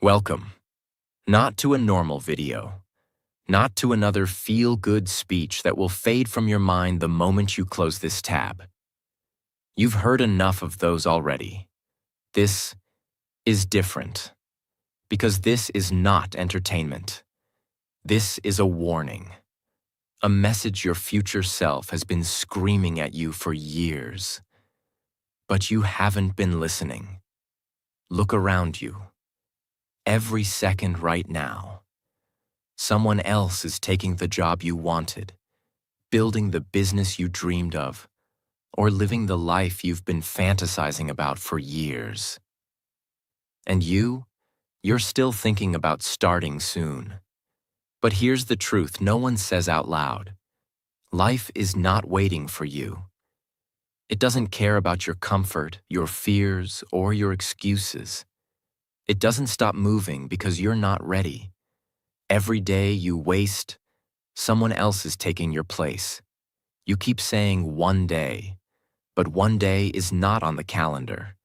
Welcome, not to a normal video, not to another feel-good speech that will fade from your mind the moment you close this tab. You've heard enough of those already. This is different, because this is not entertainment. This is a warning, a message your future self has been screaming at you for years. But you haven't been listening. Look around you. Every second right now, someone else is taking the job you wanted, building the business you dreamed of, or living the life you've been fantasizing about for years. And you're still thinking about starting soon. But here's the truth no one says out loud. Life is not waiting for you. It doesn't care about your comfort, your fears, or your excuses. It doesn't stop moving because you're not ready. Every day you waste, someone else is taking your place. You keep saying one day, but one day is not on the calendar.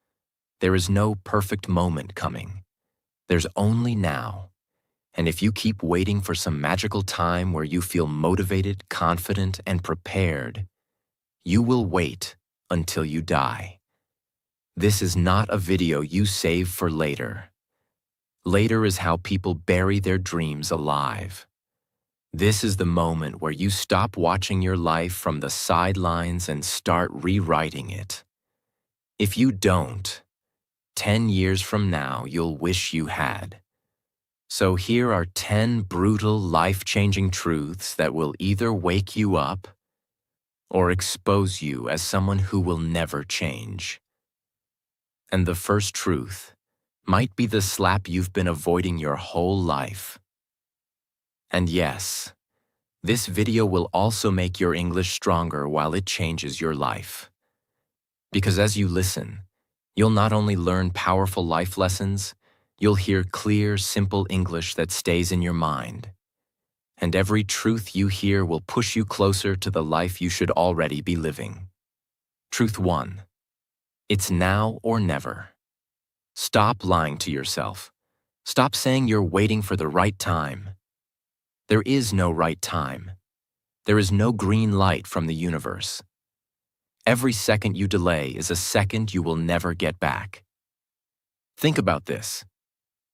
There is no perfect moment coming. There's only now. And if you keep waiting for some magical time where you feel motivated, confident, and prepared, you will wait until you die. This is not a video you save for later. Later is how people bury their dreams alive. This is the moment where you stop watching your life from the sidelines and start rewriting it. If you don't, 10 years from now, you'll wish you had. So here are 10 brutal, life-changing truths that will either wake you up or expose you as someone who will never change. And the first truth might be the slap you've been avoiding your whole life. And yes, this video will also make your English stronger while it changes your life. Because as you listen, you'll not only learn powerful life lessons, you'll hear clear, simple English that stays in your mind. And every truth you hear will push you closer to the life you should already be living. Truth 1. It's now or never. Stop lying to yourself. Stop saying you're waiting for the right time. There is no right time. There is no green light from the universe. Every second you delay is a second you will never get back. Think about this.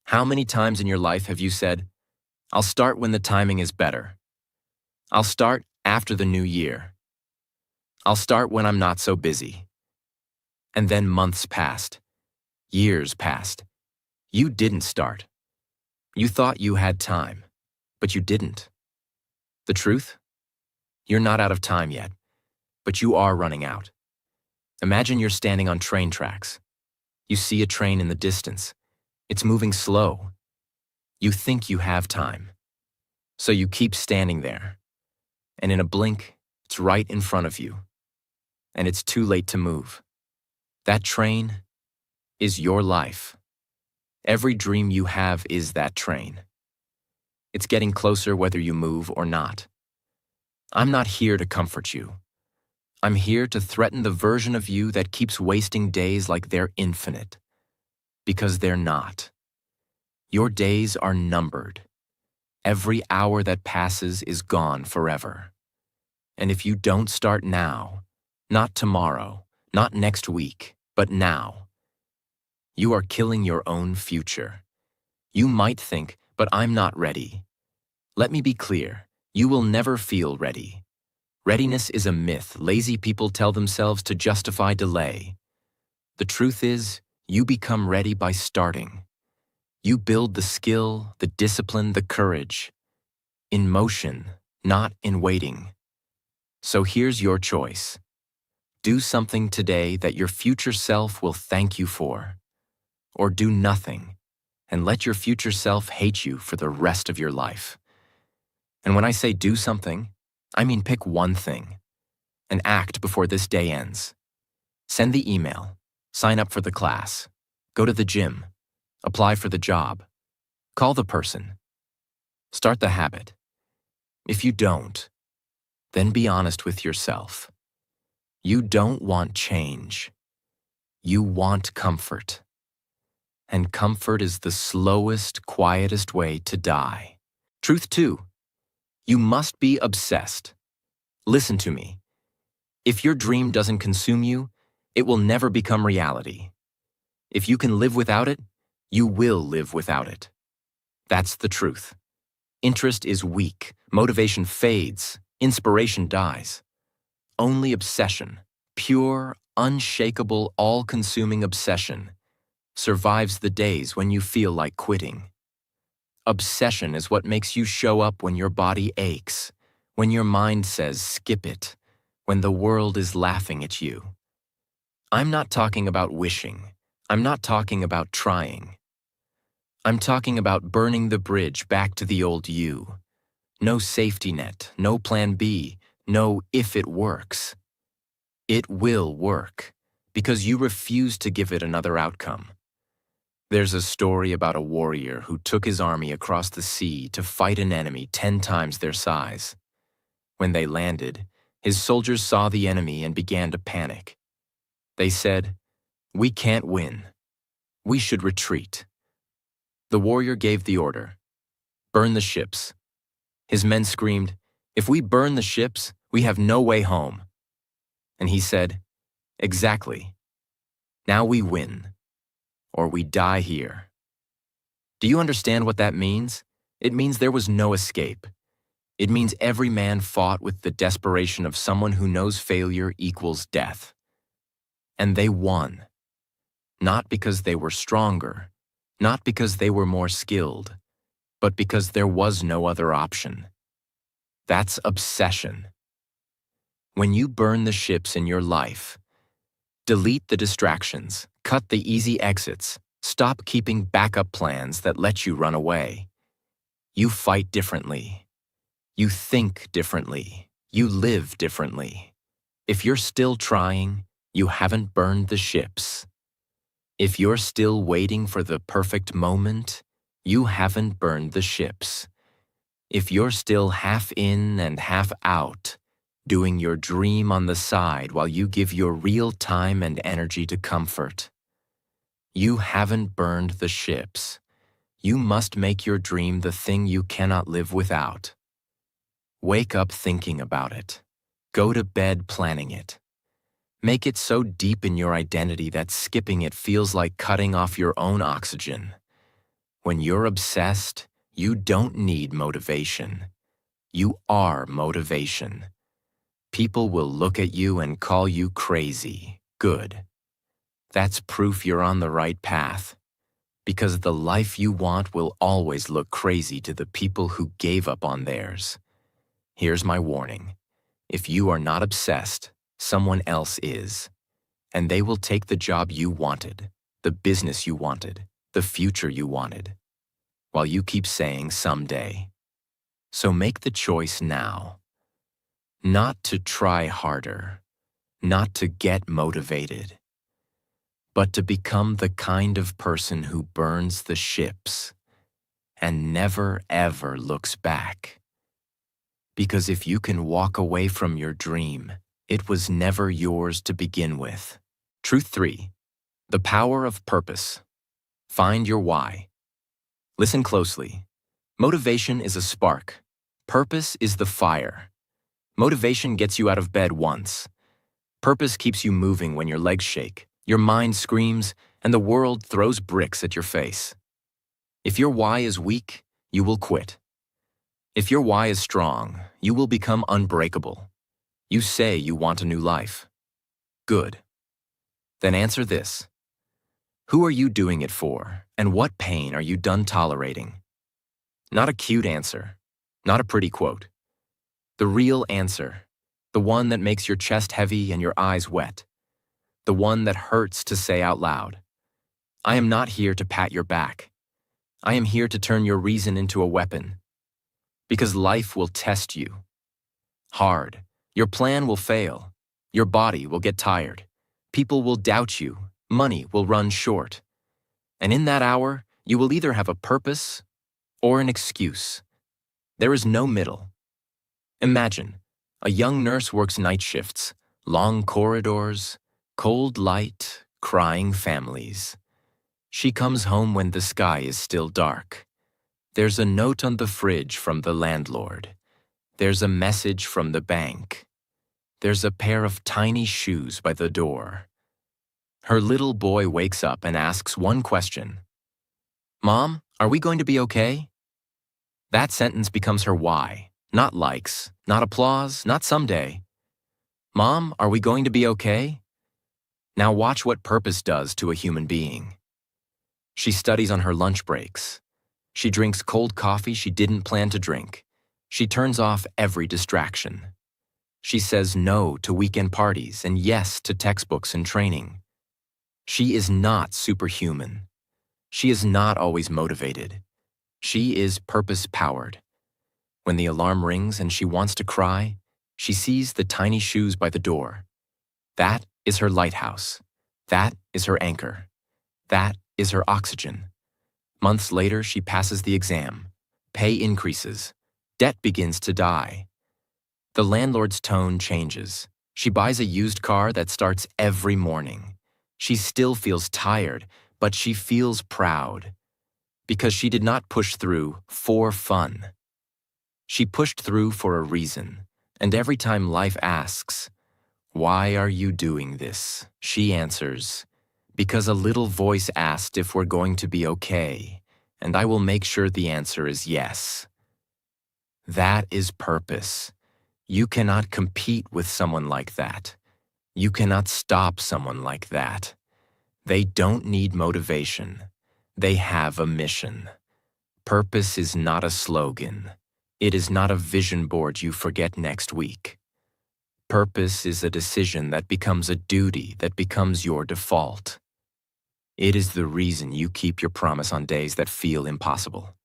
How many times in your life have you said, "I'll start when the timing is better. I'll start after the new year. I'll start when I'm not so busy." And then months passed. Years passed. You didn't start. You thought you had time, but you didn't. The truth? You're not out of time yet, but you are running out. Imagine you're standing on train tracks. You see a train in the distance. It's moving slow. You think you have time. So you keep standing there. And in a blink, it's right in front of you. And it's too late to move. That train is your life. Every dream you have is that train. It's getting closer whether you move or not. I'm not here to comfort you. I'm here to threaten the version of you that keeps wasting days like they're infinite. Because they're not. Your days are numbered. Every hour that passes is gone forever. And if you don't start now, not tomorrow, not next week, but now, you are killing your own future. You might think, "But I'm not ready." Let me be clear, you will never feel ready. Readiness is a myth lazy people tell themselves to justify delay. The truth is, you become ready by starting. You build the skill, the discipline, the courage. In motion, not in waiting. So here's your choice. Do something today that your future self will thank you for. Or do nothing, and let your future self hate you for the rest of your life. And when I say do something, I mean pick one thing, and act before this day ends. Send the email, sign up for the class, go to the gym, apply for the job, call the person, start the habit. If you don't, then be honest with yourself. You don't want change. You want comfort. and comfort is the slowest, quietest way to die. Truth 2. You must be obsessed. Listen to me. If your dream doesn't consume you, it will never become reality. If you can live without it, you will live without it. That's the truth. Interest is weak, motivation fades, inspiration dies. Only obsession, pure, unshakable, all-consuming obsession, survives the days when you feel like quitting. Obsession is what makes you show up when your body aches, when your mind says skip it, when the world is laughing at you. I'm not talking about wishing. I'm not talking about trying. I'm talking about burning the bridge back to the old you. No safety net, no plan B, no if it works. It will work, because you refuse to give it another outcome. There's a story about a warrior who took his army across the sea to fight an enemy 10 times their size. When they landed, his soldiers saw the enemy and began to panic. They said, "We can't win. We should retreat." The warrior gave the order, "Burn the ships." His men screamed, "If we burn the ships, we have no way home." And he said, "Exactly. Now we win, or we die here." Do you understand what that means? It means there was no escape. It means every man fought with the desperation of someone who knows failure equals death. And they won. Not because they were stronger, not because they were more skilled, but because there was no other option. That's obsession. When you burn the ships in your life, delete the distractions, cut the easy exits, stop keeping backup plans that let you run away. You fight differently. You think differently. You live differently. If you're still trying, you haven't burned the ships. If you're still waiting for the perfect moment, you haven't burned the ships. If you're still half in and half out, doing your dream on the side while you give your real time and energy to comfort, you haven't burned the ships. You must make your dream the thing you cannot live without. Wake up thinking about it. Go to bed planning it. Make it so deep in your identity that skipping it feels like cutting off your own oxygen. When you're obsessed, you don't need motivation. You are motivation. People will look at you and call you crazy. Good. That's proof you're on the right path. Because the life you want will always look crazy to the people who gave up on theirs. Here's my warning. If you are not obsessed, someone else is. And they will take the job you wanted, the business you wanted, the future you wanted, while you keep saying someday. So make the choice now. Not to try harder, not to get motivated, but to become the kind of person who burns the ships and never ever looks back. Because if you can walk away from your dream, it was never yours to begin with. Truth 3. The power of purpose. Find your why. Listen closely. Motivation is a spark. Purpose is the fire. Motivation gets you out of bed once. Purpose keeps you moving when your legs shake, your mind screams, and the world throws bricks at your face. If your why is weak, you will quit. If your why is strong, you will become unbreakable. You say you want a new life. Good. Then answer this. Who are you doing it for, and what pain are you done tolerating? Not a cute answer, not a pretty quote. The real answer, the one that makes your chest heavy and your eyes wet. The one that hurts to say out loud. I am not here to pat your back. I am here to turn your reason into a weapon. Because life will test you. Hard. Your plan will fail. Your body will get tired. People will doubt you. Money will run short. And in that hour, you will either have a purpose or an excuse. There is no middle. Imagine, a young nurse works night shifts, long corridors, cold light, crying families. She comes home when the sky is still dark. There's a note on the fridge from the landlord. There's a message from the bank. There's a pair of tiny shoes by the door. Her little boy wakes up and asks one question. Mom, are we going to be okay? That sentence becomes her why. Not likes, not applause, not someday. Mom, are we going to be okay? Now watch what purpose does to a human being. She studies on her lunch breaks. She drinks cold coffee she didn't plan to drink. She turns off every distraction. She says no to weekend parties and yes to textbooks and training. She is not superhuman. She is not always motivated. She is purpose-powered. When the alarm rings and she wants to cry, she sees the tiny shoes by the door. That is her lighthouse. That is her anchor. That is her oxygen. Months later, she passes the exam. Pay increases. Debt begins to die. The landlord's tone changes. She buys a used car that starts every morning. She still feels tired, but she feels proud. Because she did not push through for fun. She pushed through for a reason, and every time life asks, "Why are you doing this?" she answers, "Because a little voice asked if we're going to be okay, and I will make sure the answer is yes." That is purpose. You cannot compete with someone like that. You cannot stop someone like that. They don't need motivation. They have a mission. Purpose is not a slogan. It is not a vision board you forget next week. Purpose is a decision that becomes a duty that becomes your default. It is the reason you keep your promise on days that feel impossible.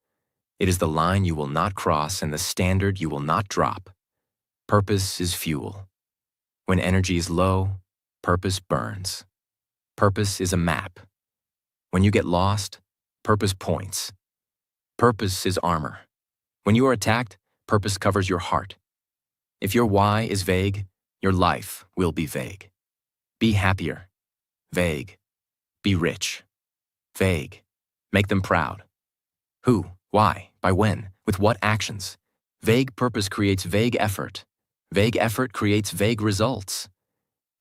It is the line you will not cross and the standard you will not drop. Purpose is fuel. When energy is low, purpose burns. Purpose is a map. When you get lost, purpose points. Purpose is armor. When you are attacked, purpose covers your heart. If your why is vague, your life will be vague. Be happier. Vague. Be rich. Vague. Make them proud. Who? Why? By when? With what actions? Vague purpose creates vague effort. Vague effort creates vague results.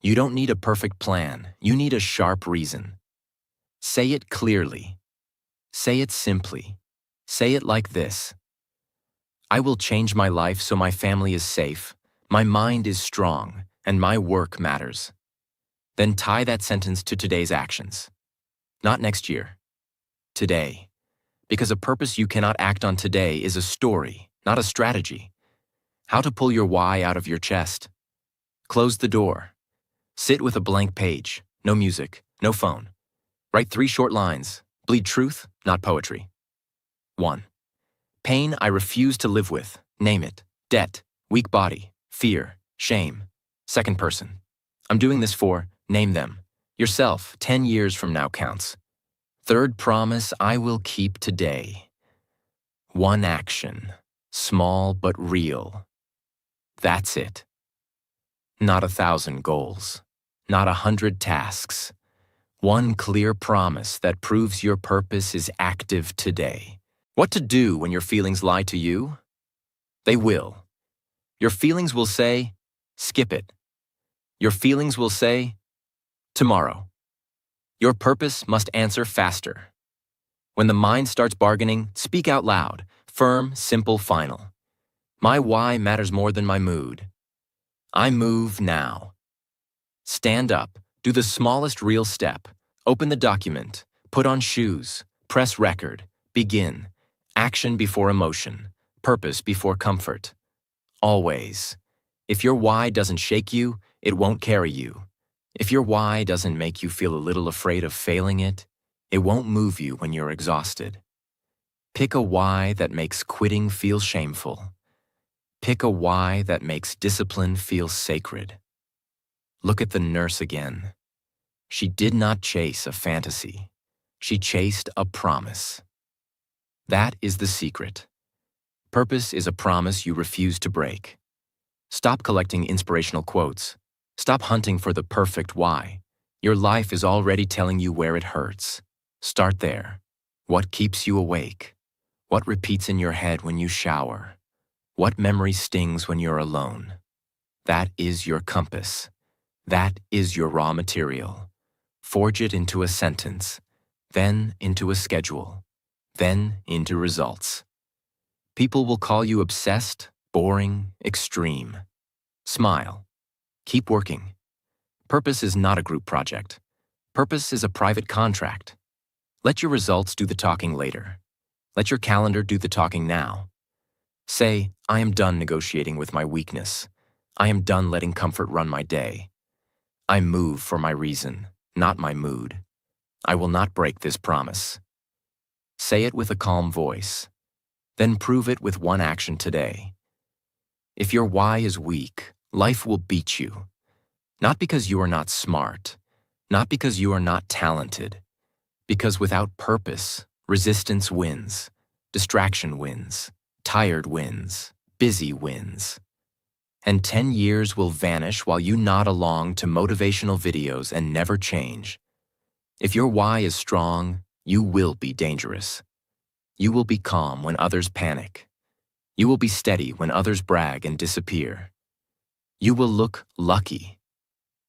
You don't need a perfect plan. You need a sharp reason. Say it clearly. Say it simply. Say it like this. I will change my life so my family is safe, my mind is strong, and my work matters. Then tie that sentence to today's actions. Not next year. Today. Because a purpose you cannot act on today is a story, not a strategy. How to pull your why out of your chest. Close the door. Sit with a blank page. No music. No phone. Write 3 short lines. Bleed truth, not poetry. 1. Pain I refuse to live with. Name it. Debt. Weak body. Fear. Shame. Second person. I'm doing this for, name them. Yourself, 10 years from now counts. Third promise I will keep today. 1 action. Small but real. That's it. Not 1,000 goals. Not 100 tasks. 1 clear promise that proves your purpose is active today. What to do when your feelings lie to you? They will. Your feelings will say, skip it. Your feelings will say, tomorrow. Your purpose must answer faster. When the mind starts bargaining, speak out loud, firm, simple, final. My why matters more than my mood. I move now. Stand up, do the smallest real step, open the document, put on shoes, press record, begin. Action before emotion, purpose before comfort. Always. If your why doesn't shake you, it won't carry you. If your why doesn't make you feel a little afraid of failing it won't move you when you're exhausted. Pick a why that makes quitting feel shameful. Pick a why that makes discipline feel sacred. Look at the nurse again. She did not chase a fantasy. She chased a promise. That is the secret. Purpose is a promise you refuse to break. Stop collecting inspirational quotes. Stop hunting for the perfect why. Your life is already telling you where it hurts. Start there. What keeps you awake? What repeats in your head when you shower? What memory stings when you're alone? That is your compass. That is your raw material. Forge it into a sentence, then into a schedule, then into results. People will call you obsessed, boring, extreme. Smile. Keep working. Purpose is not a group project. Purpose is a private contract. Let your results do the talking later. Let your calendar do the talking now. Say, I am done negotiating with my weakness. I am done letting comfort run my day. I move for my reason, not my mood. I will not break this promise. Say it with a calm voice. Then prove it with one action today. If your why is weak, life will beat you. Not because you are not smart, not because you are not talented, because without purpose, resistance wins, distraction wins, tired wins, busy wins. And 10 years will vanish while you nod along to motivational videos and never change. If your why is strong, you will be dangerous. You will be calm when others panic. You will be steady when others brag and disappear. You will look lucky,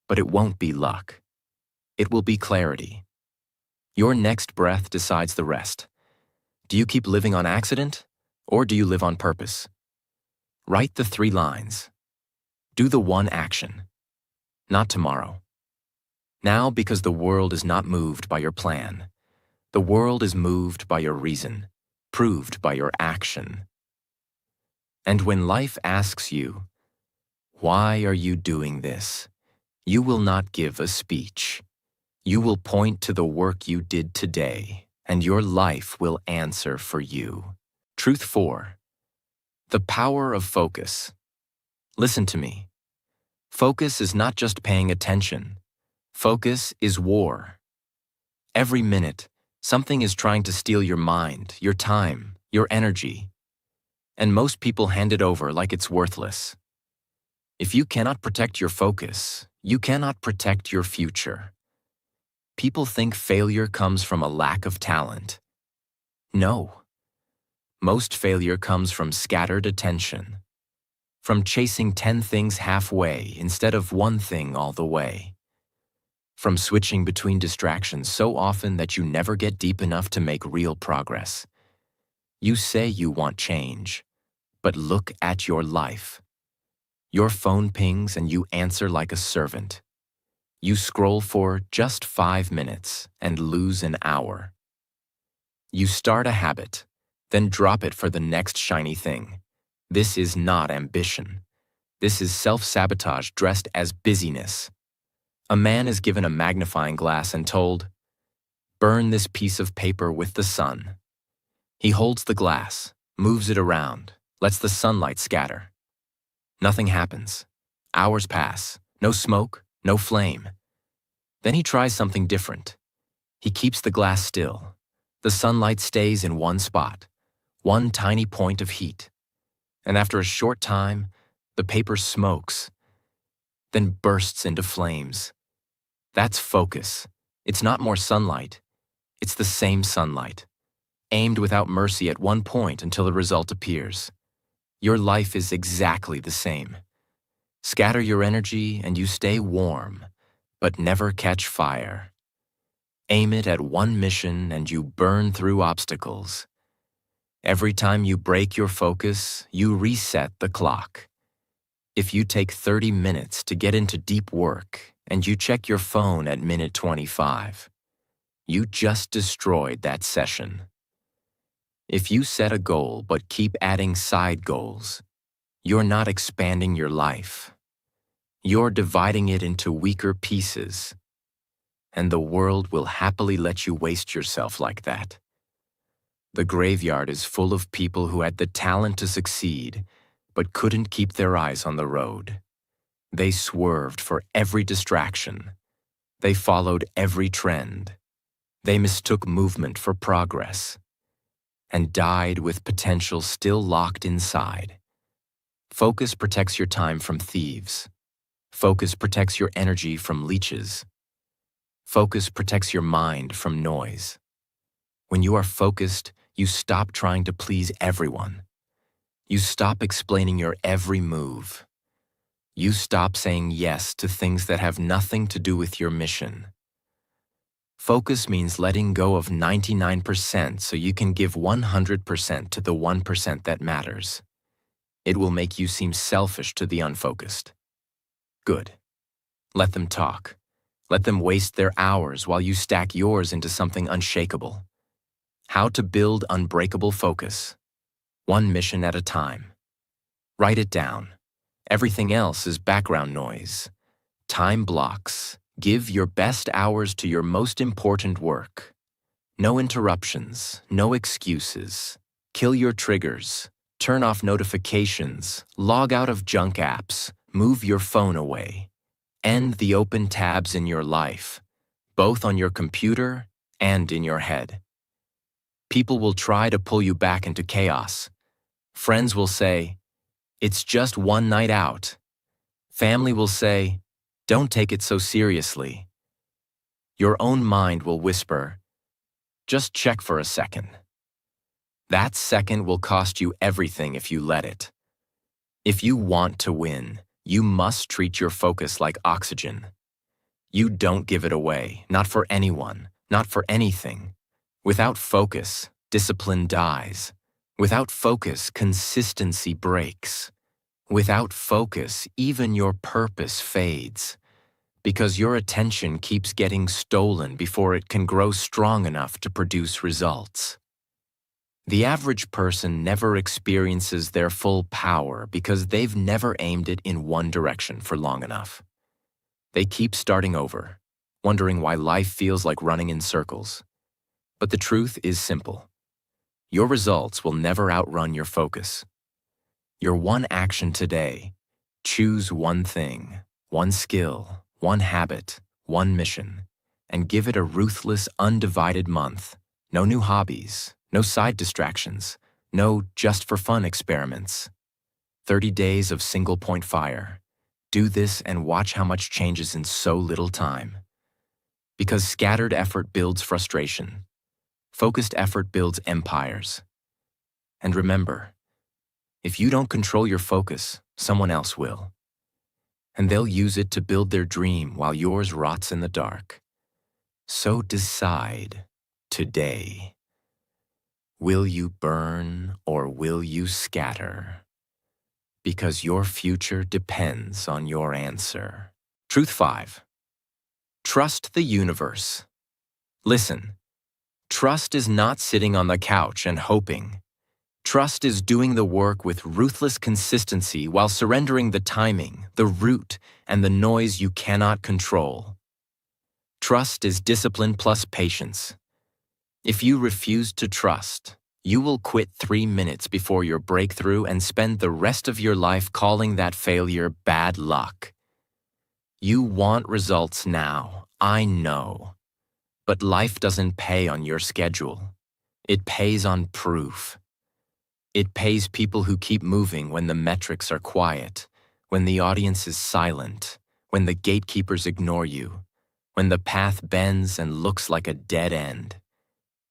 but it won't be luck. It will be clarity. Your next breath decides the rest. Do you keep living on accident, or do you live on purpose? Write the 3 lines. Do the one action. Not tomorrow. Now, because the world is not moved by your plan. The world is moved by your reason, proved by your action. And when life asks you, why are you doing this? You will not give a speech. You will point to the work you did today, and your life will answer for you. Truth 4. The power of focus. Listen to me. Focus is not just paying attention. Focus is war. Every minute, something is trying to steal your mind, your time, your energy. And most people hand it over like it's worthless. If you cannot protect your focus, you cannot protect your future. People think failure comes from a lack of talent. No. Most failure comes from scattered attention, from chasing 10 things halfway instead of one thing all the way, from switching between distractions so often that you never get deep enough to make real progress. You say you want change, but look at your life. Your phone pings and you answer like a servant. You scroll for just 5 minutes and lose an hour. You start a habit, then drop it for the next shiny thing. This is not ambition. This is self-sabotage dressed as busyness. A man is given a magnifying glass and told, "Burn this piece of paper with the sun." He holds the glass, moves it around, lets the sunlight scatter. Nothing happens. Hours pass. No smoke, no flame. Then he tries something different. He keeps the glass still. The sunlight stays in one spot, one tiny point of heat. And after a short time, the paper smokes, then bursts into flames. That's focus. It's not more sunlight. It's the same sunlight, aimed without mercy at one point until the result appears. Your life is exactly the same. Scatter your energy and you stay warm, but never catch fire. Aim it at one mission and you burn through obstacles. Every time you break your focus, you reset the clock. If you take 30 minutes to get into deep work and you check your phone at minute 25, you just destroyed that session. If you set a goal but keep adding side goals, you're not expanding your life. You're dividing it into weaker pieces, and the world will happily let you waste yourself like that. The graveyard is full of people who had the talent to succeed, but couldn't keep their eyes on the road. They swerved for every distraction. They followed every trend. They mistook movement for progress, and died with potential still locked inside. Focus protects your time from thieves. Focus protects your energy from leeches. Focus protects your mind from noise. When you are focused, you stop trying to please everyone. You stop explaining your every move. You stop saying yes to things that have nothing to do with your mission. Focus means letting go of 99% so you can give 100% to the 1% that matters. It will make you seem selfish to the unfocused. Good. Let them talk. Let them waste their hours while you stack yours into something unshakable. How to build unbreakable focus. One mission at a time. Write it down. Everything else is background noise. Time blocks. Give your best hours to your most important work. No interruptions, no excuses. Kill your triggers. Turn off notifications. Log out of junk apps. Move your phone away. End the open tabs in your life, both on your computer and in your head. People will try to pull you back into chaos. Friends will say, "It's just one night out." Family will say, "Don't take it so seriously." Your own mind will whisper, "Just check for a second." That second will cost you everything if you let it. If you want to win, you must treat your focus like oxygen. You don't give it away, not for anyone, not for anything. Without focus, discipline dies. Without focus, consistency breaks. Without focus, even your purpose fades, because your attention keeps getting stolen before it can grow strong enough to produce results. The average person never experiences their full power because they've never aimed it in one direction for long enough. They keep starting over, wondering why life feels like running in circles. But the truth is simple. Your results will never outrun your focus. Your one action today, choose one thing, one skill, one habit, one mission, and give it a ruthless, undivided month. No new hobbies, no side distractions, no just-for-fun experiments. 30 days of single-point fire. Do this and watch how much changes in so little time. Because scattered effort builds frustration. Focused effort builds empires. And remember, if you don't control your focus, someone else will. And they'll use it to build their dream while yours rots in the dark. So decide today. Will you burn or will you scatter? Because your future depends on your answer. Truth 5. Trust the universe. Listen, trust is not sitting on the couch and hoping. Trust is doing the work with ruthless consistency while surrendering the timing, the route, and the noise you cannot control. Trust is discipline plus patience. If you refuse to trust, you will quit 3 minutes before your breakthrough and spend the rest of your life calling that failure bad luck. You want results now, I know. But life doesn't pay on your schedule. It pays on proof. It pays people who keep moving when the metrics are quiet, when the audience is silent, when the gatekeepers ignore you, when the path bends and looks like a dead end.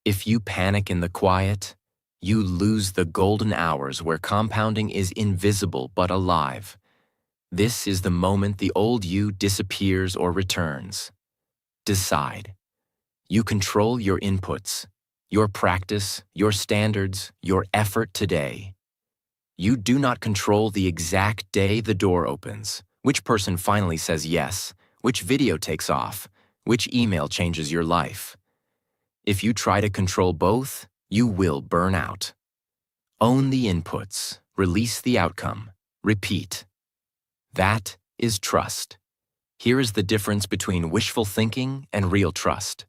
If you panic in the quiet, you lose the golden hours where compounding is invisible but alive. This is the moment the old you disappears or returns. Decide. You control your inputs, your practice, your standards, your effort today. You do not control the exact day the door opens, which person finally says yes, which video takes off, which email changes your life. If you try to control both, you will burn out. Own the inputs, release the outcome, repeat. That is trust. Here is the difference between wishful thinking and real trust.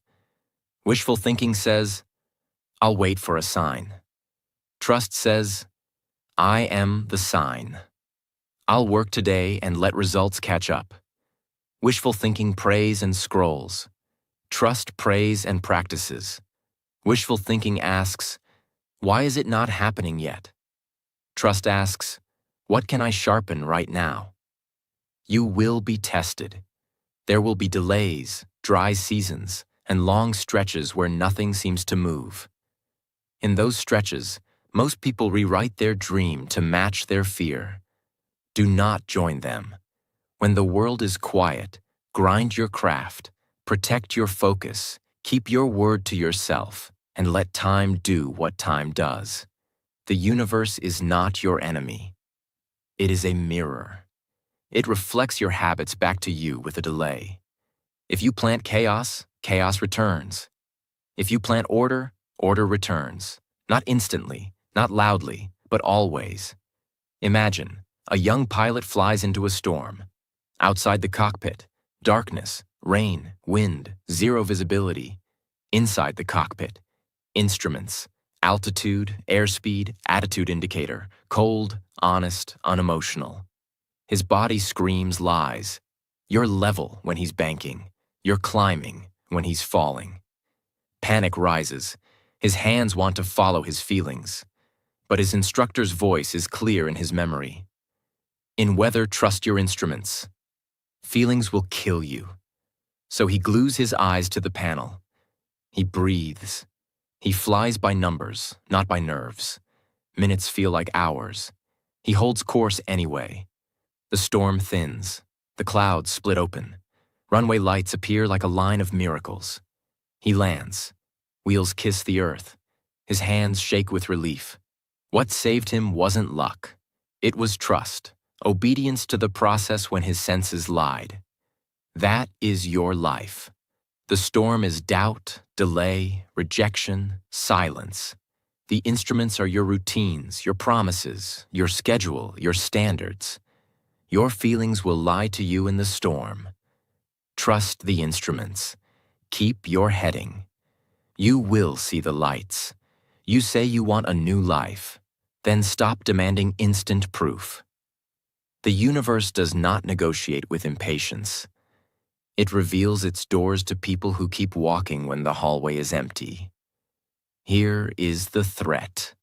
Wishful thinking says, "I'll wait for a sign." Trust says, "I am the sign. I'll work today and let results catch up." Wishful thinking prays and scrolls. Trust prays and practices. Wishful thinking asks, "Why is it not happening yet?" Trust asks, "What can I sharpen right now?" You will be tested. There will be delays, dry seasons, and long stretches where nothing seems to move. In those stretches, most people rewrite their dream to match their fear. Do not join them. When the world is quiet, grind your craft, protect your focus, keep your word to yourself, and let time do what time does. The universe is not your enemy. It is a mirror. It reflects your habits back to you with a delay. If you plant chaos, chaos returns. If you plant order, order returns. Not instantly, not loudly, but always. Imagine, a young pilot flies into a storm. Outside the cockpit, darkness, rain, wind, zero visibility. Inside the cockpit, instruments, altitude, airspeed, attitude indicator, cold, honest, unemotional. His body screams lies. You're level when he's banking. You're climbing when he's falling. Panic rises. His hands want to follow his feelings. But his instructor's voice is clear in his memory. In weather, trust your instruments. Feelings will kill you. So he glues his eyes to the panel. He breathes. He flies by numbers, not by nerves. Minutes feel like hours. He holds course anyway. The storm thins. The clouds split open. Runway lights appear like a line of miracles. He lands. Wheels kiss the earth. His hands shake with relief. What saved him wasn't luck. It was trust, obedience to the process when his senses lied. That is your life. The storm is doubt, delay, rejection, silence. The instruments are your routines, your promises, your schedule, your standards. Your feelings will lie to you in the storm. Trust the instruments. Keep your heading. You will see the lights. You say you want a new life. Then stop demanding instant proof. The universe does not negotiate with impatience. It reveals its doors to people who keep walking when the hallway is empty. Here is the threat.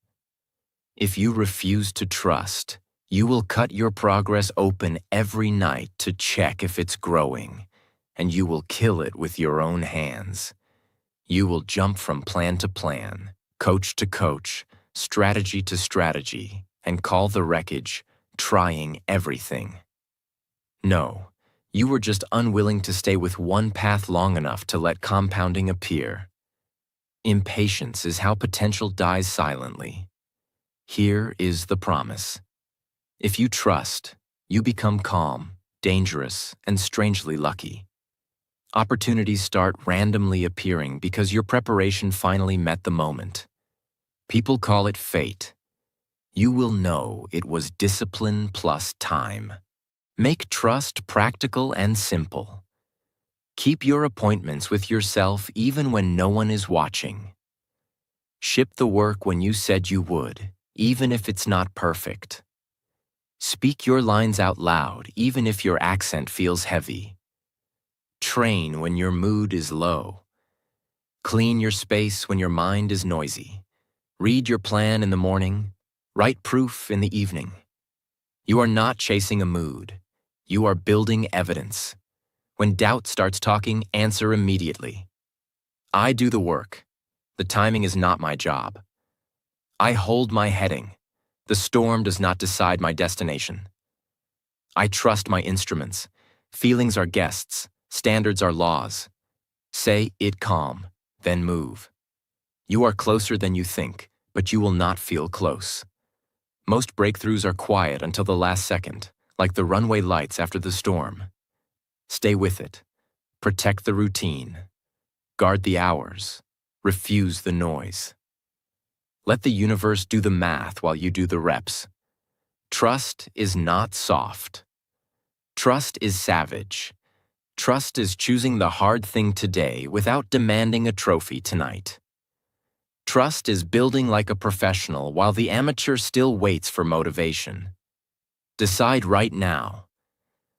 If you refuse to trust, you will cut your progress open every night to check if it's growing, and you will kill it with your own hands. You will jump from plan to plan, coach to coach, strategy to strategy, and call the wreckage trying everything. No, you were just unwilling to stay with one path long enough to let compounding appear. Impatience is how potential dies silently. Here is the promise. If you trust, you become calm, dangerous, and strangely lucky. Opportunities start randomly appearing because your preparation finally met the moment. People call it fate. You will know it was discipline plus time. Make trust practical and simple. Keep your appointments with yourself even when no one is watching. Ship the work when you said you would, even if it's not perfect. Speak your lines out loud, even if your accent feels heavy. Train when your mood is low. Clean your space when your mind is noisy. Read your plan in the morning. Write proof in the evening. You are not chasing a mood. You are building evidence. When doubt starts talking, answer immediately. I do the work. The timing is not my job. I hold my heading. The storm does not decide my destination. I trust my instruments. Feelings are guests. Standards are laws. Say it calm, then move. You are closer than you think, but you will not feel close. Most breakthroughs are quiet until the last second, like the runway lights after the storm. Stay with it. Protect the routine. Guard the hours. Refuse the noise. Let the universe do the math while you do the reps. Trust is not soft. Trust is savage. Trust is choosing the hard thing today without demanding a trophy tonight. Trust is building like a professional while the amateur still waits for motivation. Decide right now.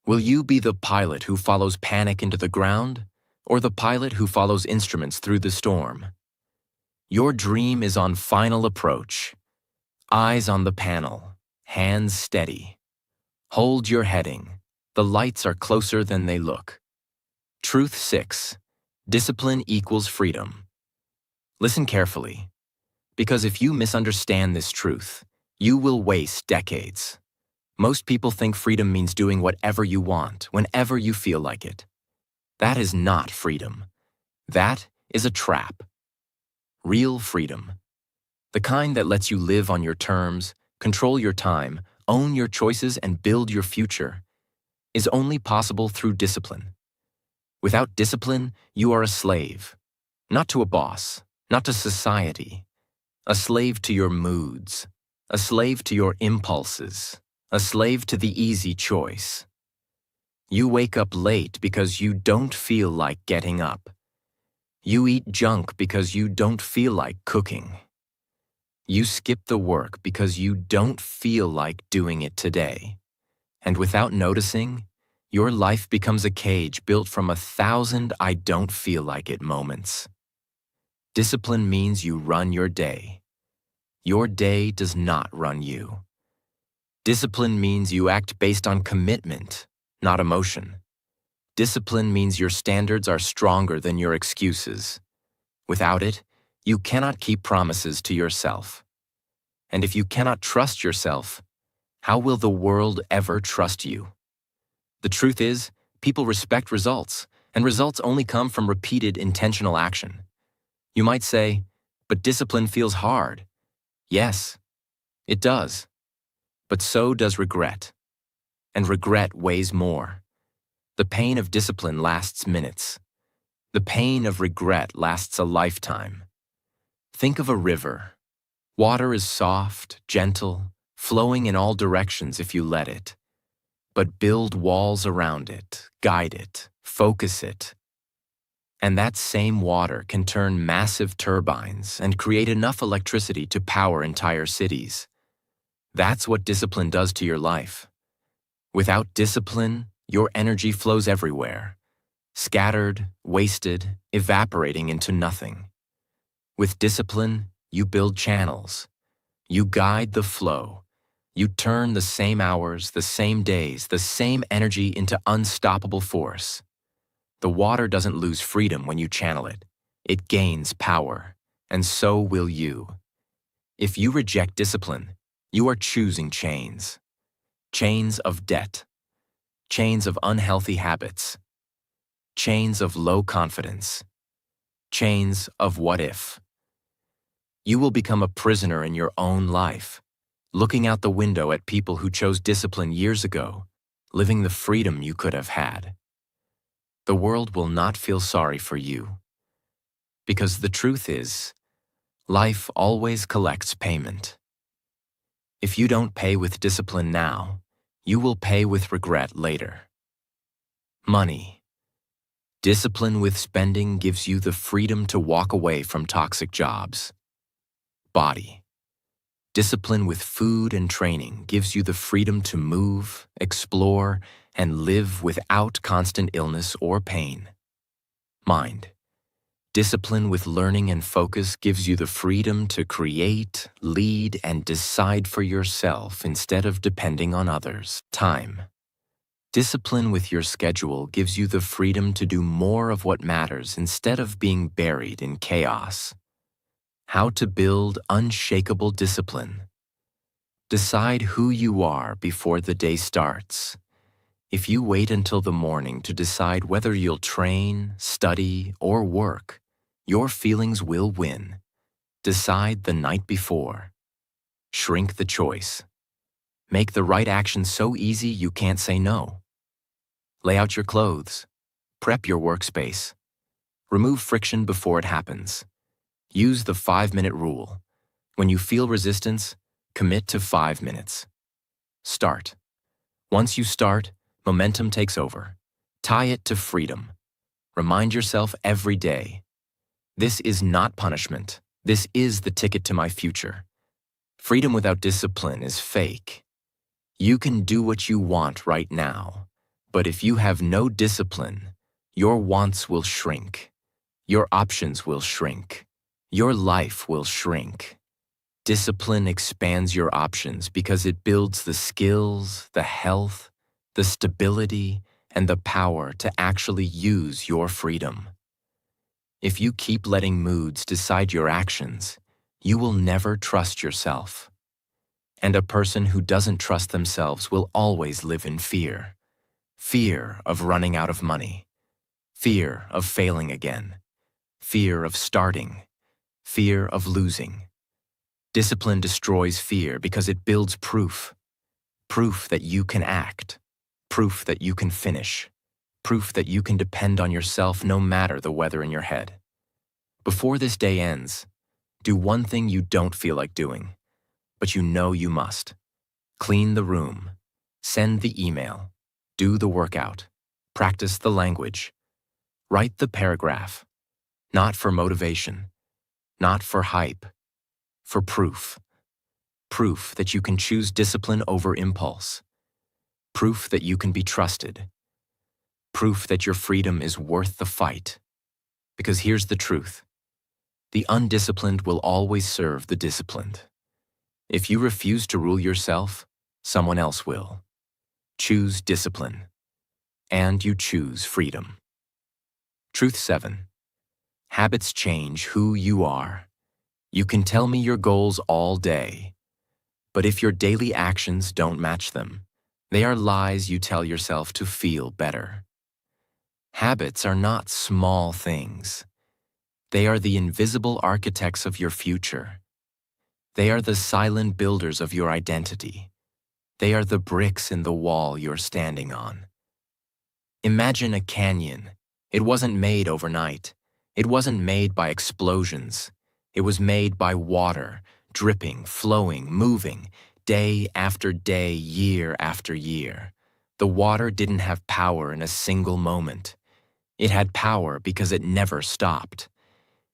Will you be the pilot who follows panic into the ground, or the pilot who follows instruments through the storm? Your dream is on final approach. Eyes on the panel, hands steady. Hold your heading. The lights are closer than they look. Truth 6. Discipline equals freedom. Listen carefully. Because if you misunderstand this truth, you will waste decades. Most people think freedom means doing whatever you want, whenever you feel like it. That is not freedom. That is a trap. Real freedom, the kind that lets you live on your terms, control your time, own your choices, and build your future, is only possible through discipline. Without discipline, you are a slave. Not to a boss, not to society. A slave to your moods. A slave to your impulses. A slave to the easy choice. You wake up late because you don't feel like getting up. You eat junk because you don't feel like cooking. You skip the work because you don't feel like doing it today. And without noticing, your life becomes a cage built from 1,000 I don't feel like it moments. Discipline means you run your day. Your day does not run you. Discipline means you act based on commitment, not emotion. Discipline means your standards are stronger than your excuses. Without it, you cannot keep promises to yourself. And if you cannot trust yourself, how will the world ever trust you? The truth is, people respect results, and results only come from repeated intentional action. You might say, but discipline feels hard. Yes, it does. But so does regret. And regret weighs more. The pain of discipline lasts minutes. The pain of regret lasts a lifetime. Think of a river. Water is soft, gentle, flowing in all directions if you let it. But build walls around it, guide it, focus it. And that same water can turn massive turbines and create enough electricity to power entire cities. That's what discipline does to your life. Without discipline, your energy flows everywhere, scattered, wasted, evaporating into nothing. With discipline, you build channels. You guide the flow. You turn the same hours, the same days, the same energy into unstoppable force. The water doesn't lose freedom when you channel it. It gains power, and so will you. If you reject discipline, you are choosing chains. Chains of debt. Chains of unhealthy habits. Chains of low confidence. Chains of what if. You will become a prisoner in your own life, looking out the window at people who chose discipline years ago, living the freedom you could have had. The world will not feel sorry for you. Because the truth is, life always collects payment. If you don't pay with discipline now, you will pay with regret later. Money. Discipline with spending gives you the freedom to walk away from toxic jobs. Body. Discipline with food and training gives you the freedom to move, explore, and live without constant illness or pain. Mind. Discipline with learning and focus gives you the freedom to create, lead, and decide for yourself instead of depending on others. Time. Discipline with your schedule gives you the freedom to do more of what matters instead of being buried in chaos. How to build unshakable discipline. Decide who you are before the day starts. If you wait until the morning to decide whether you'll train, study, or work, your feelings will win. Decide the night before. Shrink the choice. Make the right action so easy you can't say no. Lay out your clothes. Prep your workspace. Remove friction before it happens. Use the 5-minute rule. When you feel resistance, commit to 5 minutes. Start. Once you start, momentum takes over. Tie it to freedom. Remind yourself every day. This is not punishment. This is the ticket to my future. Freedom without discipline is fake. You can do what you want right now, but if you have no discipline, your wants will shrink. Your options will shrink. Your life will shrink. Discipline expands your options because it builds the skills, the health, the stability, and the power to actually use your freedom. If you keep letting moods decide your actions, You will never trust yourself. And a person who doesn't trust themselves will always live in fear. Fear of running out of money. Fear of failing again. Fear of starting. Fear of losing. Discipline destroys fear because it builds proof. Proof that you can act. Proof that you can finish. Proof that you can depend on yourself no matter the weather in your head. Before this day ends, do one thing you don't feel like doing, but you know you must. Clean the room. Send the email. Do the workout. Practice the language. Write the paragraph. Not for motivation. Not for hype. For proof. Proof that you can choose discipline over impulse. Proof that you can be trusted. Proof that your freedom is worth the fight. Because here's the truth. The undisciplined will always serve the disciplined. If you refuse to rule yourself, someone else will. Choose discipline. And you choose freedom. Truth 7. Habits change who you are. You can tell me your goals all day, but if your daily actions don't match them, they are lies you tell yourself to feel better. Habits are not small things. They are the invisible architects of your future. They are the silent builders of your identity. They are the bricks in the wall you're standing on. Imagine a canyon. It wasn't made overnight. It wasn't made by explosions. It was made by water, dripping, flowing, moving, day after day, year after year. The water didn't have power in a single moment. It had power because it never stopped.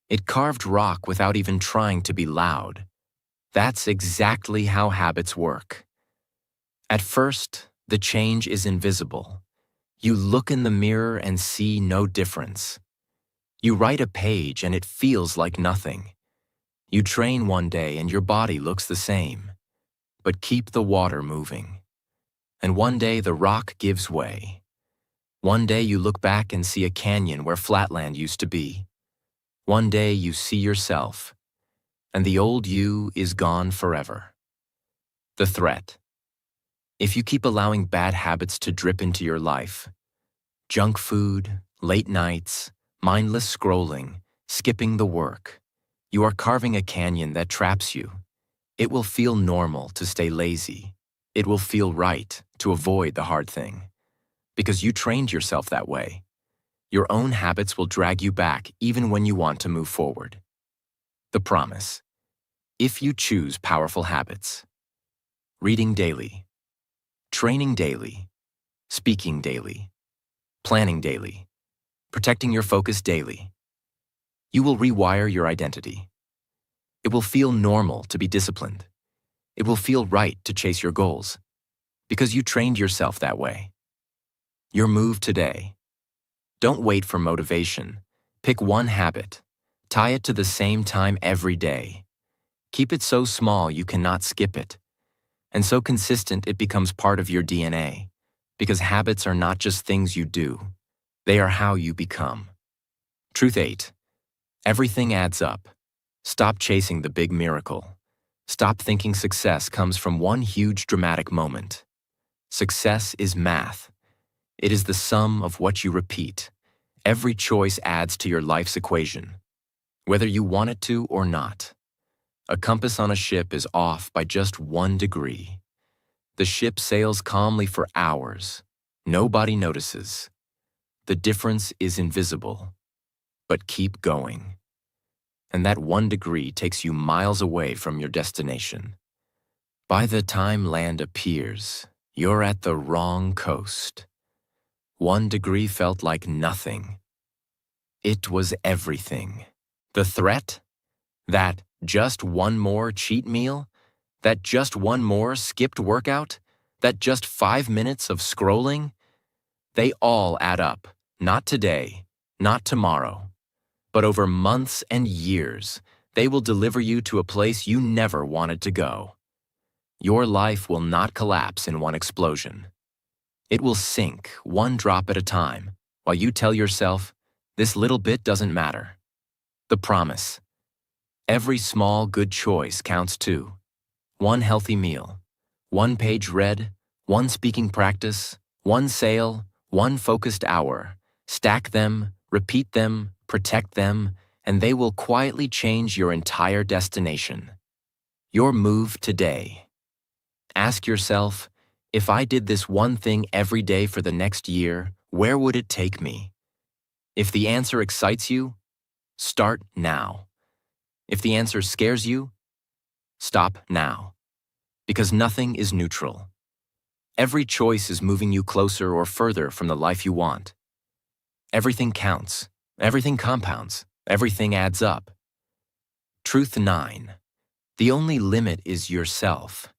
It carved rock without even trying to be loud. That's exactly how habits work. At first, the change is invisible. You look in the mirror and see no difference. You write a page and it feels like nothing. You train one day and your body looks the same. But keep the water moving. And one day the rock gives way. One day you look back and see a canyon where flatland used to be. One day you see yourself, and the old you is gone forever. The threat. If you keep allowing bad habits to drip into your life, junk food, late nights, mindless scrolling, skipping the work, you are carving a canyon that traps you. It will feel normal to stay lazy. It will feel right to avoid the hard thing. Because you trained yourself that way. Your own habits will drag you back even when you want to move forward. The promise. If you choose powerful habits. Reading daily. Training daily. Speaking daily. Planning daily. Protecting your focus daily. You will rewire your identity. It will feel normal to be disciplined. It will feel right to chase your goals. Because you trained yourself that way. Your move today. Don't wait for motivation. Pick one habit. Tie it to the same time every day. Keep it so small you cannot skip it. And so consistent it becomes part of your DNA. Because habits are not just things you do. They are how you become. Truth 8. Everything adds up. Stop chasing the big miracle. Stop thinking success comes from one huge dramatic moment. Success is math. It is the sum of what you repeat. Every choice adds to your life's equation, whether you want it to or not. A compass on a ship is off by just 1 degree. The ship sails calmly for hours. Nobody notices. The difference is invisible. But keep going. And that 1 degree takes you miles away from your destination. By the time land appears, you're at the wrong coast. 1 degree felt like nothing. It was everything. The threat? That just one more cheat meal? That just one more skipped workout? That just 5 minutes of scrolling? They all add up, not today, not tomorrow, but over months and years. They will deliver you to a place you never wanted to go. Your life will not collapse in one explosion. It will sink 1 drop at a time, while you tell yourself, this little bit doesn't matter. The promise. Every small, good choice counts too. One healthy meal, one page read, one speaking practice, one sale, one focused hour. Stack them, repeat them, protect them, and they will quietly change your entire destination. Your move today. Ask yourself, if I did this one thing every day for the next year, where would it take me? If the answer excites you, start now. If the answer scares you, stop now. Because nothing is neutral. Every choice is moving you closer or further from the life you want. Everything counts. Everything compounds. Everything adds up. Truth 9. The only limit is yourself.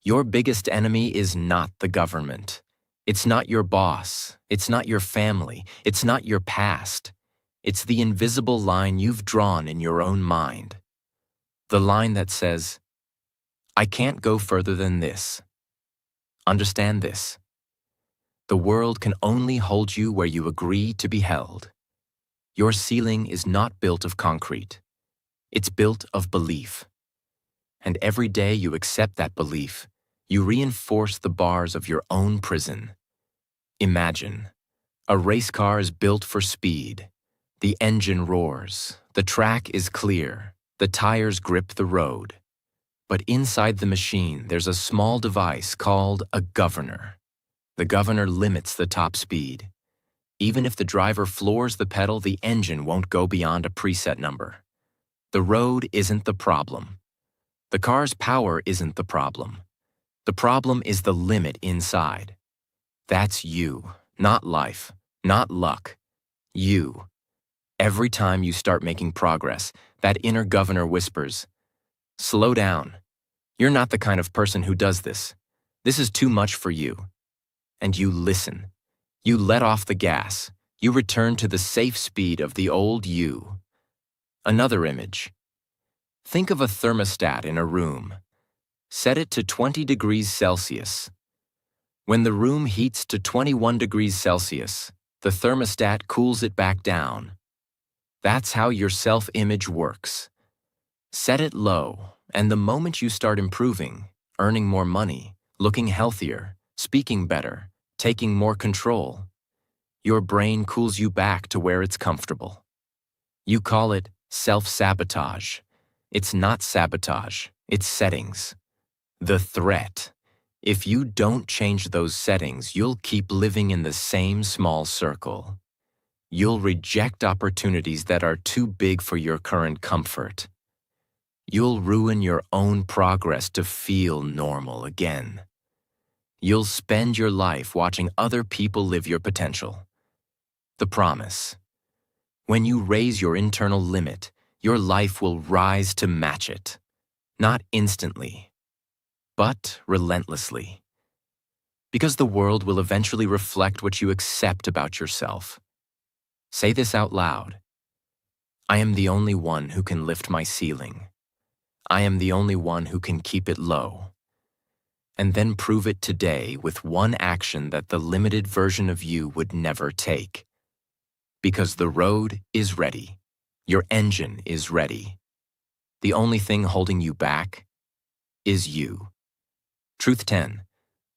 Your biggest enemy is not the government. It's not your boss. It's not your family. It's not your past. It's the invisible line you've drawn in your own mind. The line that says, I can't go further than this. Understand this. The world can only hold you where you agree to be held. Your ceiling is not built of concrete. It's built of belief. And every day you accept that belief, you reinforce the bars of your own prison. Imagine, a race car is built for speed. The engine roars, the track is clear, the tires grip the road. But inside the machine, there's a small device called a governor. The governor limits the top speed. Even if the driver floors the pedal, the engine won't go beyond a preset number. The road isn't the problem. The car's power isn't the problem. The problem is the limit inside. That's you, not life, not luck. You. Every time you start making progress, that inner governor whispers, slow down. You're not the kind of person who does this. This is too much for you. And you listen. You let off the gas. You return to the safe speed of the old you. Another image. Think of a thermostat in a room. Set it to 20 degrees Celsius. When the room heats to 21 degrees Celsius, the thermostat cools it back down. That's how your self-image works. Set it low, and the moment you start improving, earning more money, looking healthier, speaking better, taking more control, your brain cools you back to where it's comfortable. You call it self-sabotage. It's not sabotage, it's settings. The threat. If you don't change those settings, you'll keep living in the same small circle. You'll reject opportunities that are too big for your current comfort. You'll ruin your own progress to feel normal again. You'll spend your life watching other people live your potential. The promise. When you raise your internal limit, your life will rise to match it. Not instantly, but relentlessly. Because the world will eventually reflect what you accept about yourself. Say this out loud. I am the only one who can lift my ceiling. I am the only one who can keep it low. And then prove it today with one action that the limited version of you would never take. Because the road is ready. Your engine is ready. The only thing holding you back is you. Truth 10.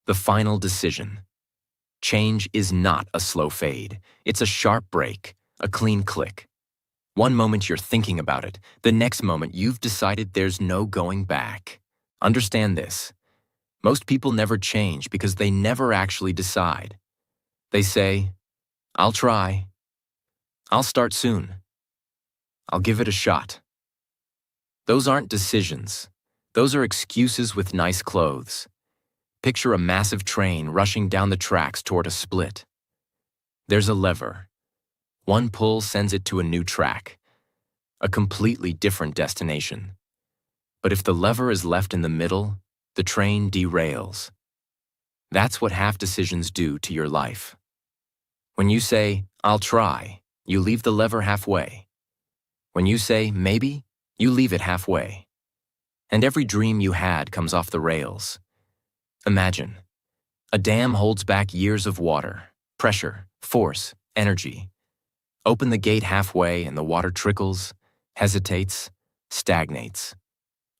The final decision. Change is not a slow fade. It's a sharp break, a clean click. One moment you're thinking about it, the next moment you've decided there's no going back. Understand this. Most people never change because they never actually decide. They say, I'll try. I'll start soon. I'll give it a shot. Those aren't decisions. Those are excuses with nice clothes. Picture a massive train rushing down the tracks toward a split. There's a lever. One pull sends it to a new track, a completely different destination. But if the lever is left in the middle, the train derails. That's what half decisions do to your life. When you say, I'll try, you leave the lever halfway. When you say, maybe, you leave it halfway. And every dream you had comes off the rails. Imagine, a dam holds back years of water, pressure, force, energy. Open the gate halfway and the water trickles, hesitates, stagnates.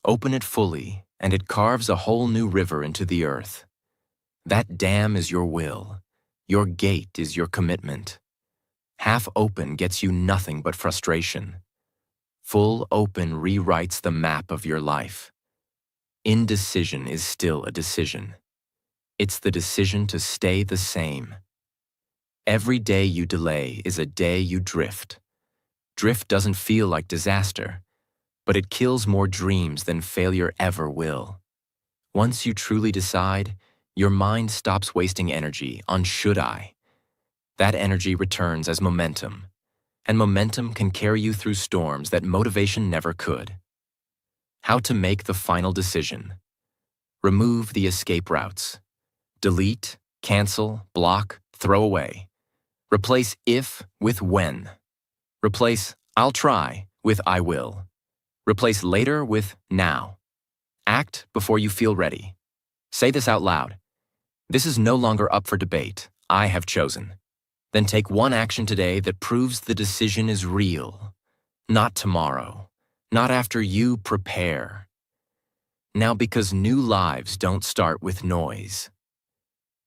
Open it fully, and it carves a whole new river into the earth. That dam is your will. Your gate is your commitment. Half open gets you nothing but frustration. Full open rewrites the map of your life. Indecision is still a decision. It's the decision to stay the same. Every day you delay is a day you drift. Drift doesn't feel like disaster, but it kills more dreams than failure ever will. Once you truly decide, your mind stops wasting energy on should I. That energy returns as momentum, and momentum can carry you through storms that motivation never could. How to make the final decision. Remove the escape routes. Delete, cancel, block, throw away. Replace if with when. Replace I'll try with I will. Replace later with now. Act before you feel ready. Say this out loud. This is no longer up for debate. I have chosen. Then take one action today that proves the decision is real. Not tomorrow. Not after you prepare. Now, because new lives don't start with noise.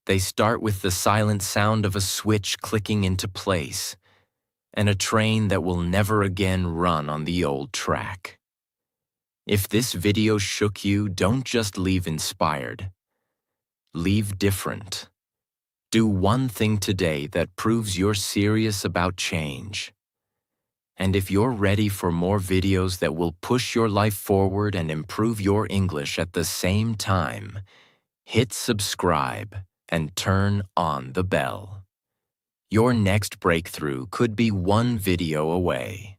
They start with the silent sound of a switch clicking into place and a train that will never again run on the old track. If this video shook you, don't just leave inspired. Leave different. Do one thing today that proves you're serious about change. And if you're ready for more videos that will push your life forward and improve your English at the same time, hit subscribe and turn on the bell. Your next breakthrough could be one video away.